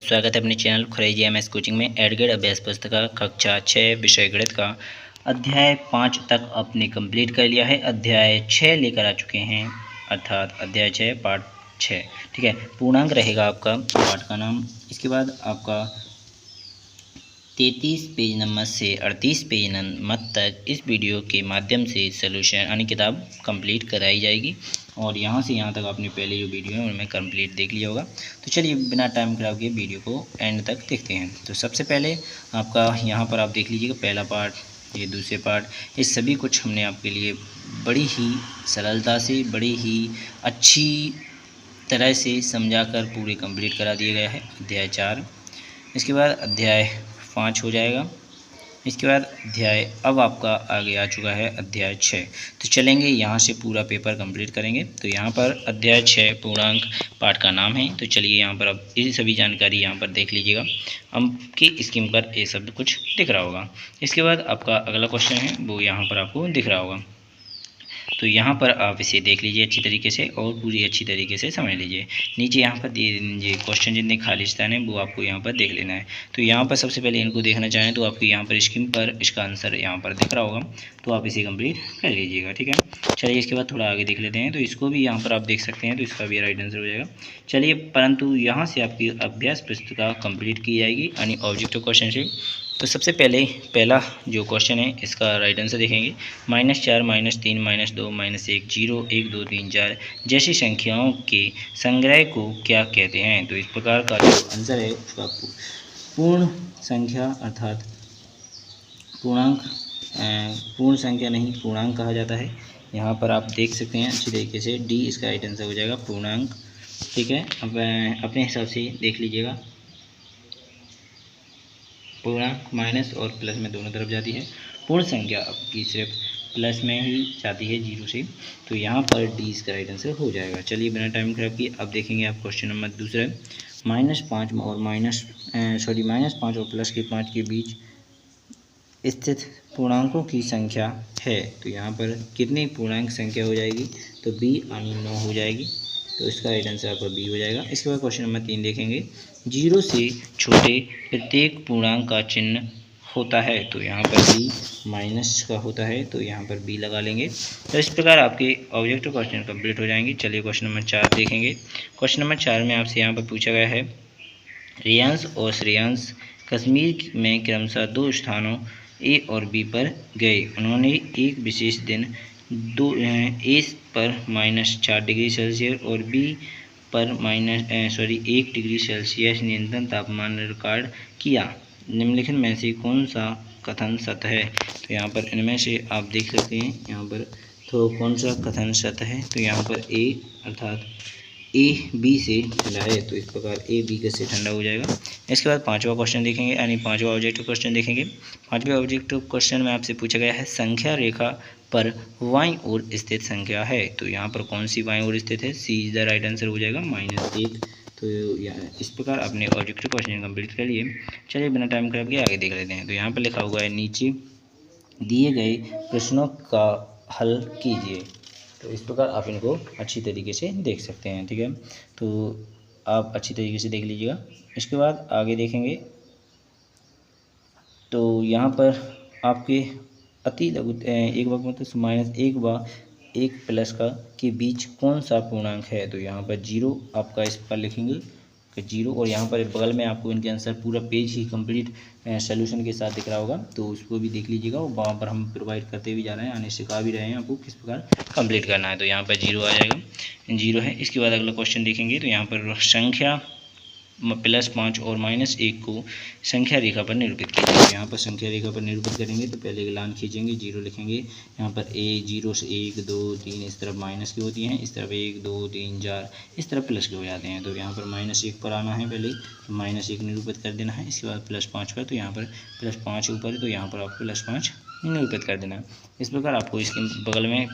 स्वागत है अपने चैनल खुरेजी एमएस कोचिंग में। एडगेड अभ्यास पुस्तिका कक्षा 6 विषय गणित का अध्याय 5 तक आपने कंप्लीट कर लिया है। अध्याय 6 लेकर आ चुके हैं, अर्थात अध्याय 6 पार्ट 6। ठीक है, पूर्णांक रहेगा आपका पाठ का नाम। इसके बाद आपका 33 पेज नंबर से 38 पेज नंबर तक इस वीडियो के माध्यम से सलूशन यानी किताब कंप्लीट कराई जाएगी। और यहाँ से यहाँ तक आपने पहले जो वीडियो है उनमें कंप्लीट देख लिया होगा। तो चलिए बिना टाइम खराब किए वीडियो को एंड तक देखते हैं। तो सबसे पहले आपका यहाँ पर आप देख लीजिएगा पहला पार्ट, ये दूसरे पार्ट, ये सभी कुछ हमने आपके लिए बड़ी ही सरलता से, बड़ी ही अच्छी तरह से समझा कर पूरे कंप्लीट करा दिया गया है। अध्याय 4, इसके बाद अध्याय 5 हो जाएगा। इसके बाद अध्याय अब आपका आगे आ चुका है अध्याय 6। तो चलेंगे यहाँ से पूरा पेपर कंप्लीट करेंगे। तो यहाँ पर अध्याय 6 पूर्णांक पाठ का नाम है। तो चलिए यहाँ पर अब ये सभी जानकारी यहाँ पर देख लीजिएगा। आपकी स्क्रीन पर ये सब कुछ दिख रहा होगा। इसके बाद आपका अगला क्वेश्चन है वो यहाँ पर आपको दिख रहा होगा। तो यहाँ पर आप इसे देख लीजिए अच्छी तरीके से और पूरी अच्छी तरीके से समझ लीजिए। नीचे यहाँ पर ये क्वेश्चन जितने खाली स्थान है वो आपको यहाँ पर देख लेना है। तो यहाँ पर सबसे पहले इनको देखना चाहें तो आपको यहाँ पर स्क्रीन पर इसका आंसर यहाँ पर दिख रहा होगा, तो आप इसे कंप्लीट कर लीजिएगा। ठीक है, चलिए इसके बाद थोड़ा आगे देख लेते हैं। तो इसको भी यहाँ पर आप देख सकते हैं, तो इसका भी राइट आंसर हो जाएगा। चलिए, परंतु यहाँ से आपकी अभ्यास पुस्तिका कंप्लीट की जाएगी यानी ऑब्जेक्टिव क्वेश्चन से। तो सबसे पहले पहला जो क्वेश्चन है इसका राइट आंसर देखेंगे। -4 -3 -2 -1 0 1 2 3 4 जैसी संख्याओं के संग्रह को क्या कहते हैं। तो इस प्रकार का जो आंसर है उसका पूर्ण संख्या अर्थात पूर्णांक, पूर्ण संख्या नहीं पूर्णांक कहा जाता है। यहाँ पर आप देख सकते हैं अच्छी तरीके से, डी इसका राइट आंसर हो जाएगा, पूर्णांक। ठीक है, अब अपने हिसाब से देख लीजिएगा। पूर्णांक माइनस और प्लस में दोनों तरफ जाती है, पूर्ण संख्या आपकी सिर्फ प्लस में ही जाती है 0 से। तो यहाँ पर डी इसका राइट आंसर हो जाएगा। चलिए बिना टाइम खराब किए अब देखेंगे आप क्वेश्चन नंबर दूसरा। -5 और -5 और +5 के बीच स्थित पूर्णांकों की संख्या है। तो यहाँ पर कितनी पूर्णांक संख्या हो जाएगी, तो बी यानी 9 हो जाएगी। तो इसका राइट आंसर आपका बी हो जाएगा। इसके बाद क्वेश्चन नंबर 3 देखेंगे। 0 से छोटे प्रत्येक पूर्णांक का चिन्ह होता है। तो यहाँ पर बी माइनस का होता है, तो यहाँ पर बी लगा लेंगे। तो इस प्रकार आपके ऑब्जेक्टिव क्वेश्चन कंप्लीट हो जाएंगे। चलिए क्वेश्चन नंबर 4 देखेंगे। क्वेश्चन नंबर 4 में आपसे यहाँ पर पूछा गया है, रियांश और श्रेयांश कश्मीर में क्रमशः 2 स्थानों ए और बी पर गए। उन्होंने एक विशेष दिन ए पर -4 डिग्री सेल्सियस और बी पर 1 डिग्री सेल्सियस न्यूनतम तापमान रिकॉर्ड किया। निम्नलिखित में से कौन सा कथन सत्य है। तो यहाँ पर इनमें से आप देख सकते हैं यहाँ पर तो कौन सा कथन सत्य है। तो यहाँ पर ए अर्थात ए बी से ठंडा है, तो इस प्रकार ए बी का से ठंडा हो जाएगा। इसके बाद 5वां क्वेश्चन देखेंगे यानी 5वां ऑब्जेक्टिव क्वेश्चन देखेंगे। 5वें ऑब्जेक्टिव क्वेश्चन में आपसे पूछा गया है, संख्या रेखा पर बाईं ओर स्थित संख्या है। तो यहाँ पर कौन सी बाईं ओर स्थित है, सी इज द राइट आंसर हो जाएगा, -1। तो इस प्रकार अपने ऑब्जेक्टिव क्वेश्चन कंप्लीट कर लिए। चलिए बिना टाइम खराब किए आगे देख लेते हैं। तो यहाँ पर लिखा हुआ है, नीचे दिए गए प्रश्नों का हल कीजिए। तो इस प्रकार आप इनको अच्छी तरीके से देख सकते हैं। ठीक है, तो आप अच्छी तरीके से देख लीजिएगा। इसके बाद आगे देखेंगे। तो यहाँ पर आपके अति लघु एक वर्ग मतलब -1 व 1 प्लस का के बीच कौन सा पूर्णांक है। तो यहाँ पर 0 आपका इस पर लिखेंगे 0, और यहाँ पर बगल में आपको इनके आंसर पूरा पेज ही कंप्लीट सॉल्यूशन के साथ दिख रहा होगा, तो उसको भी देख लीजिएगा। और वहाँ पर हम प्रोवाइड करते भी जा रहे हैं यानी सिखा भी रहे हैं आपको किस प्रकार कंप्लीट करना है। तो यहाँ पर 0 आ जाएगा, 0 है। इसके बाद अगला क्वेश्चन देखेंगे। तो यहाँ पर संख्या +5 और -1 को संख्या रेखा पर निरूपित कीजिए। तो यहाँ पर संख्या रेखा पर निरूपित करेंगे तो पहले लाइन खींचेंगे, 0 लिखेंगे। यहाँ पर ए 0 से 1 2 3 इस तरफ माइनस की होती हैं, इस तरफ 1 2 3 4 इस तरफ प्लस के हो जाते हैं। तो यहाँ पर -1 पर आना है, पहले -1 निरूपित कर देना है। इसके बाद +5 पर, तो यहाँ पर +5 ऊपर है, तो यहाँ पर आपको +5 निरूपित कर देना है। इस प्रकार आपको इसके बगल में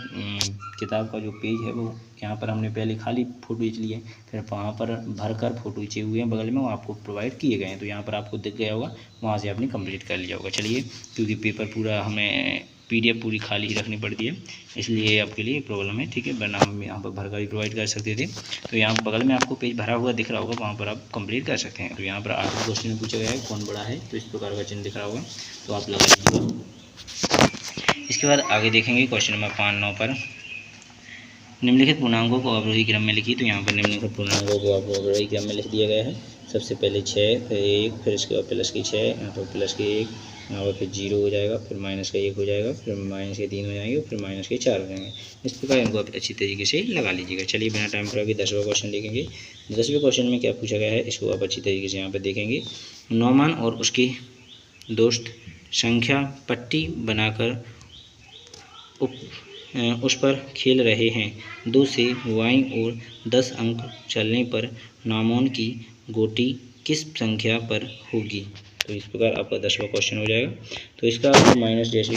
किताब का जो पेज है वो यहाँ पर हमने पहले खाली फ़ोटो खींच लिए, फिर वहाँ पर भरकर फ़ोटो खींचे हुए हैं बगल में, वो आपको प्रोवाइड किए गए हैं। तो यहाँ पर आपको दिख गया होगा, वहाँ से आपने कंप्लीट कर लिया होगा। चलिए, क्योंकि पेपर पूरा हमें PDF पूरी खाली ही रखनी पड़ती है, इसलिए आपके लिए प्रॉब्लम है, ठीक है। वरना हम यहाँ पर भरकर भी प्रोवाइड कर सकते थे। तो यहाँ बगल में आपको पेज भरा हुआ दिख रहा होगा, वहाँ पर आप कंप्लीट कर सकते हैं। तो यहाँ पर 8 क्वेश्चन में पूछा गया है कौन बड़ा है, तो इस प्रकार का चिन्ह दिख रहा होगा, तो आप लगा लीजिएगा। इसके बाद आगे देखेंगे क्वेश्चन नंबर 5, 9 पर निम्नलिखित पूर्णांकों को अवरोही क्रम में लिखिए। तो यहाँ पर निम्नलिखित पूर्णांकों को अवरोही क्रम में लिख दिया गया है। सबसे पहले 6, फिर 1, फिर इसके बाद प्लस की 6, यहाँ पर प्लस की 1, यहाँ पर फिर 0 हो जाएगा, फिर माइनस का 1 हो जाएगा, फिर माइनस के 3 हो जाएंगे, फिर माइनस के 4 हो जाएंगे। इस प्रकार इनको आप अच्छी तरीके से लगा लीजिएगा। चलिए बिना टाइम पर अभी 10वां क्वेश्चन देखेंगे। 10वें क्वेश्चन में क्या पूछा गया है, इसको आप अच्छी तरीके से यहाँ पर देखेंगे। नौमान और उसकी दोस्त संख्या पट्टी बनाकर उस पर खेल रहे हैं। 2 से बाईं ओर 10 अंक चलने पर नौमान की गोटी किस संख्या पर होगी। तो इस प्रकार आपका 10वां क्वेश्चन हो जाएगा। तो इसका आपको माइनस जैसे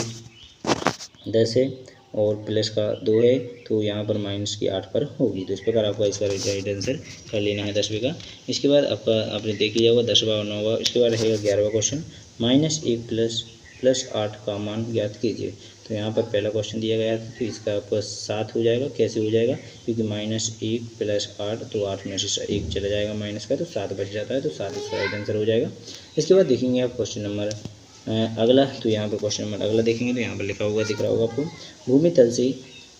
10 है और प्लस का 2 है, तो यहाँ पर माइनस की 8 पर होगी। तो इस प्रकार आपका इसका राइट आंसर कर लेना है 10वें का। इसके बाद आपका आपने देख लिया होगा 10वां और 9वां। इसके बाद रहेगा 11वां क्वेश्चन, -1 प्लस 8 का मान ज्ञात कीजिए। तो यहाँ पर पहला क्वेश्चन दिया गया था, तो इसका आपका 7 हो जाएगा। कैसे हो जाएगा, क्योंकि -1 प्लस 8, तो 8 में से 1 चला जाएगा माइनस का, तो 7 बच जाता है, तो 7 इसका राइट आंसर हो जाएगा। इसके बाद देखेंगे आप क्वेश्चन नंबर अगला। तो यहाँ पर क्वेश्चन नंबर अगला देखेंगे, तो यहाँ पर लिखा हुआ दिख रहा होगा आपको, भूमि तल से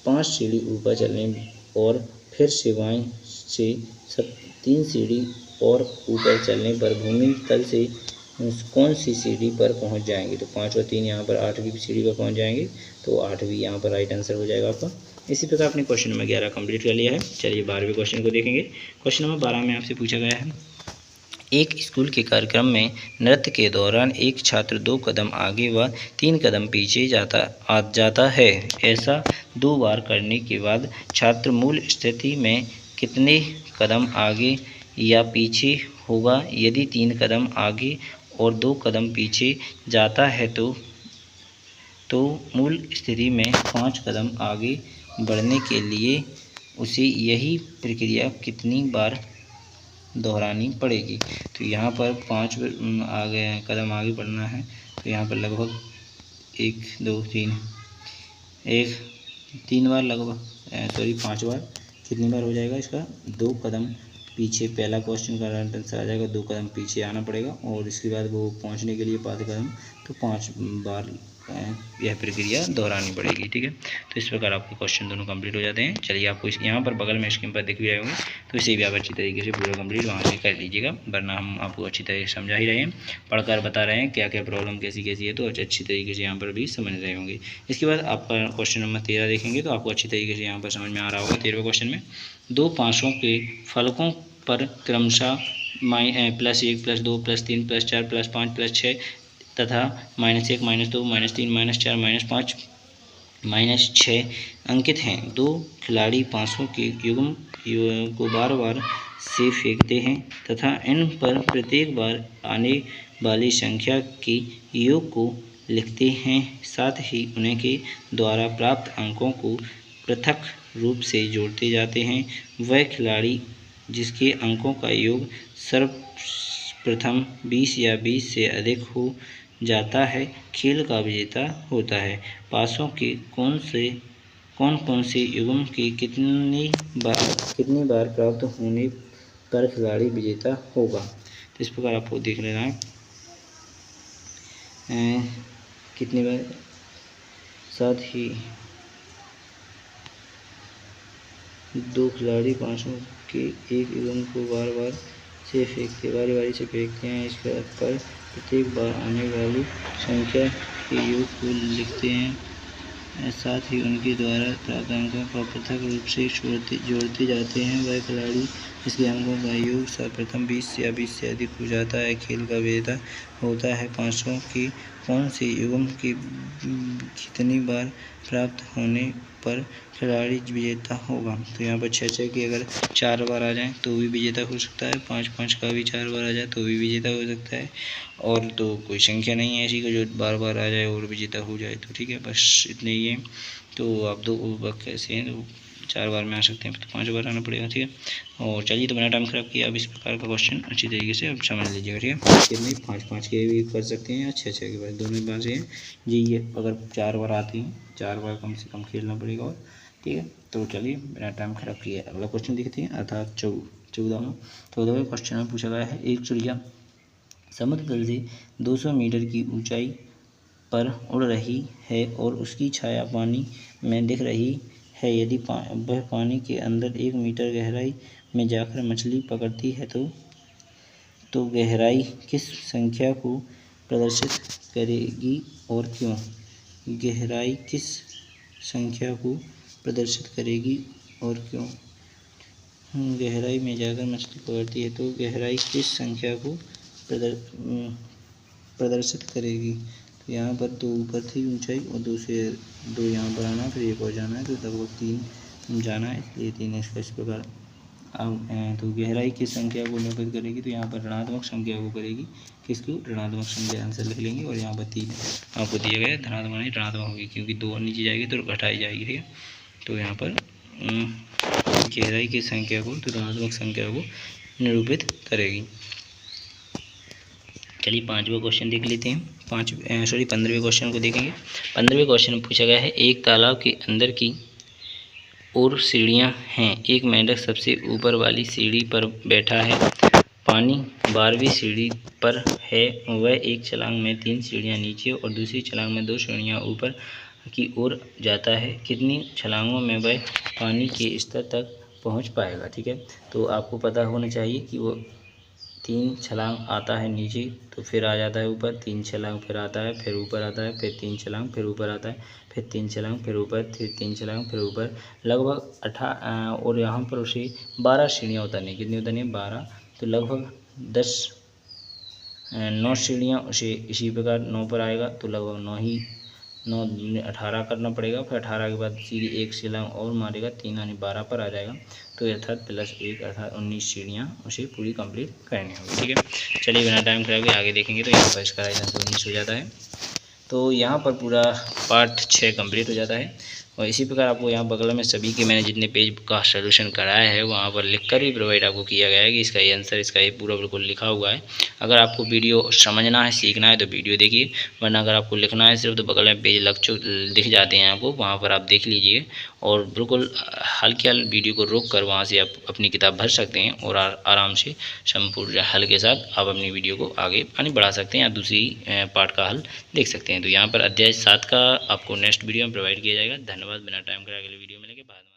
5 सीढ़ी ऊपर चलने और फिर से बाईं से 3 सीढ़ी और ऊपर चलने पर भूमि तल से कौन सी सीढ़ी पर पहुंच जाएंगे। तो 5 और 3 यहाँ पर 8वीं सीढ़ी पर पहुंच जाएंगे, तो 8वीं यहाँ पर राइट आंसर हो जाएगा आपका। इसी प्रकार आपने क्वेश्चन नंबर 11 कंप्लीट कर लिया है। चलिए 12वें क्वेश्चन को देखेंगे। क्वेश्चन नंबर 12 में आपसे पूछा गया है, एक स्कूल के कार्यक्रम में नृत्य के दौरान एक छात्र 2 कदम आगे व 3 कदम पीछे जाता है। ऐसा 2 बार करने के बाद छात्र मूल स्थिति में कितने कदम आगे या पीछे होगा। यदि 3 कदम आगे और 2 कदम पीछे जाता है तो मूल स्थिति में 5 कदम आगे बढ़ने के लिए उसे यही प्रक्रिया कितनी बार दोहरानी पड़ेगी। तो यहाँ पर 5 कदम आगे बढ़ना है, तो यहाँ पर लगभग 1 2 3 3 बार लगभग 5 बार। कितनी बार हो जाएगा इसका, 2 कदम पीछे। पहला क्वेश्चन का राइट आंसर आ जाएगा, 2 कदम पीछे आना पड़ेगा और इसके बाद वो पहुंचने के लिए 5 कदम, तो 5 बार यह प्रक्रिया दोहरानी पड़ेगी, ठीक है। तो इस प्रकार आपके क्वेश्चन दोनों कंप्लीट हो जाते हैं। चलिए आपको यहाँ पर बगल में स्क्रीन पर दिख भी रहे होंगे, तो इसे भी आप अच्छी तरीके से पूरा कंप्लीट वहाँ से कर लीजिएगा, वरना हम आपको अच्छी तरीके से समझा ही रहे हैं, पढ़कर बता रहे हैं क्या क्या प्रॉब्लम कैसी कैसी है, तो अच्छी तरीके से यहाँ पर भी समझ रहे होंगे। इसके बाद आपका क्वेश्चन नंबर 13 देखेंगे, तो आपको अच्छी तरीके से यहाँ पर समझ में आ रहा होगा। 13वें क्वेश्चन में 2 पाँचों के फलकों पर क्रमशः +1 +2 +3 +4 +5 +6 तथा -1 -2 -3 -4 -5 -6 अंकित हैं। 2 खिलाड़ी पाँचों के युग्म को बार बार से फेंकते हैं तथा इन पर प्रत्येक बार आने वाली संख्या के योग को लिखते हैं। साथ ही उन्हें के द्वारा प्राप्त अंकों को पृथक रूप से जोड़ते जाते हैं। वह खिलाड़ी जिसके अंकों का योग सर्वप्रथम 20 या 20 से अधिक हो जाता है, खेल का विजेता होता है। पासों के कौन कौन से युग्म के कितनी बार प्राप्त होने पर खिलाड़ी विजेता होगा। तो इस प्रकार आपको देख लेना है कितनी बार। साथ ही 2 खिलाड़ी पाँचों के एक युग्म को बारी बारी से फेंकते हैं। इसके पर प्रत्येक बार आने वाली संख्या के योग को लिखते हैं। साथ ही उनके द्वारा प्राप्त अंकों का पृथक रूप से जोड़ते जाते हैं। वह खिलाड़ी जिसके अंकों का योग सर्वप्रथम 20 या 20 से अधिक हो जाता है, खेल का विजेता होता है। पाँचों के कौन से युग्म के कितनी बार प्राप्त होने पर खिलाड़ी विजेता होगा। तो यहाँ पर 6 की अगर 4 बार आ जाए तो भी विजेता हो सकता है, 5 का भी 4 बार आ जाए तो भी विजेता हो सकता है, और तो कोई संख्या नहीं है ऐसी को जो बार बार आ जाए और विजेता हो जाए। तो ठीक है, बस इतने ही है। तो आप 2 कैसे हैं, 4 बार में आ सकते हैं तो 5 बार आना पड़ेगा, ठीक है। और चलिए तो बिना टाइम खराब किया अब इस प्रकार का क्वेश्चन अच्छी तरीके से अब समझ लीजिएगा, ठीक है। इसमें 5-5 के भी कर सकते हैं या 6-6 के, बाद दोनों बार से हैं जी। ये अगर 4 बार आती हैं 4 बार कम से कम खेलना पड़ेगा, और ठीक है। तो चलिए बिना टाइम खराब किए अगला क्वेश्चन देखते हैं, अर्थात 14वां क्वेश्चन में पूछा गया है, एक चिड़िया समुद्र तल से 200 मीटर की ऊंचाई पर उड़ रही है और उसकी छाया पानी में दिख रही है। यदि वह पानी के अंदर 1 मीटर गहराई में जाकर मछली पकड़ती है तो गहराई किस संख्या को प्रदर्शित करेगी और क्यों? गहराई किस संख्या को प्रदर्शित करेगी और क्यों? गहराई में जाकर मछली पकड़ती है तो गहराई किस संख्या को प्रदर्शित करेगी? तो यहाँ पर 2 ऊपर थी ऊंचाई और 2 से 2 यहाँ पर आना, फिर 1 और जाना है, तो लगभग 3 जाना है, इसलिए 3 इसका इस प्रकार। तो गहराई किस संख्या को निरूपित करेगी? तो यहाँ पर ऋणात्मक संख्या को करेगी, किसको? ऋणात्मक संख्या, आंसर लिख लेंगे। और यहाँ पर 3 आपको दिया गया, ऋणात्मक होगी क्योंकि 2 नीचे जाएगी तो घटाई जाएगी, ठीक है। तो यहाँ पर गहराई की संख्या को तो ऋणात्मक संख्या को निरूपित करेगी। चलिए 5वां क्वेश्चन देख लेते हैं। 15वें क्वेश्चन को देखेंगे। 15वें क्वेश्चन में पूछा गया है, एक तालाब के अंदर की ओर सीढ़ियां हैं, एक मेंढक सबसे ऊपर वाली सीढ़ी पर बैठा है, पानी 12वीं सीढ़ी पर है, वह एक छलांग में 3 सीढ़ियां नीचे और दूसरी छलांग में 2 सीढ़ियां ऊपर की ओर जाता है, कितनी छलांगों में वह पानी के स्तर तक पहुंच पाएगा? ठीक है, तो आपको पता होना चाहिए कि वो 3 छलांग आता है नीचे, तो फिर आ जाता है ऊपर, 3 छलांग फिर आता है, फिर ऊपर आता है, फिर 3 छलांग फिर ऊपर आता है, फिर 3 छलांग फिर ऊपर, फिर 3 छलांग फिर ऊपर, लगभग और यहाँ पर उसे 12 सीढ़ियाँ उतरनी। कितनी उतरनी है? 12। तो लगभग 9 सीढ़ियाँ उसे इसी प्रकार 9 पर आएगा, तो लगभग 9 18 करना पड़ेगा, फिर 18 के बाद सीधी 1 छलांग और मारेगा, 3 यानी 12 पर आ जाएगा, तो अर्थात +1 अर्थात 19 सीढ़ियाँ उसे पूरी कंप्लीट करनी होगी, ठीक है। चलिए बिना टाइम खराब आगे देखेंगे, तो यहाँ पर इसका राइट आंसर 19 हो जाता है। तो यहाँ पर पूरा पार्ट 6 कंप्लीट हो जाता है। और इसी प्रकार आपको यहाँ बगल में सभी के मैंने जितने पेज का सलूशन कराया है वहाँ पर लिखकर भी प्रोवाइड आपको किया गया है कि इसका ये आंसर, इसका ये पूरा बिल्कुल लिखा हुआ है। अगर आपको वीडियो समझना है, सीखना है तो वीडियो देखिए, वरना अगर आपको लिखना है सिर्फ तो बगल में पेज दिख जाते हैं आपको, वहाँ पर आप देख लीजिए और बिल्कुल हल्के वीडियो को रोक कर वहाँ से आप अपनी किताब भर सकते हैं और आराम से संपूर्ण हल के साथ आप अपनी वीडियो को आगे बढ़ा सकते हैं या दूसरी पार्ट का हल देख सकते हैं। तो यहाँ पर अध्याय 7 का आपको नेक्स्ट वीडियो में प्रोवाइड किया जाएगा। धन्यवाद। बिना टाइम कराए अगले वीडियो मिलेंगे बाद में।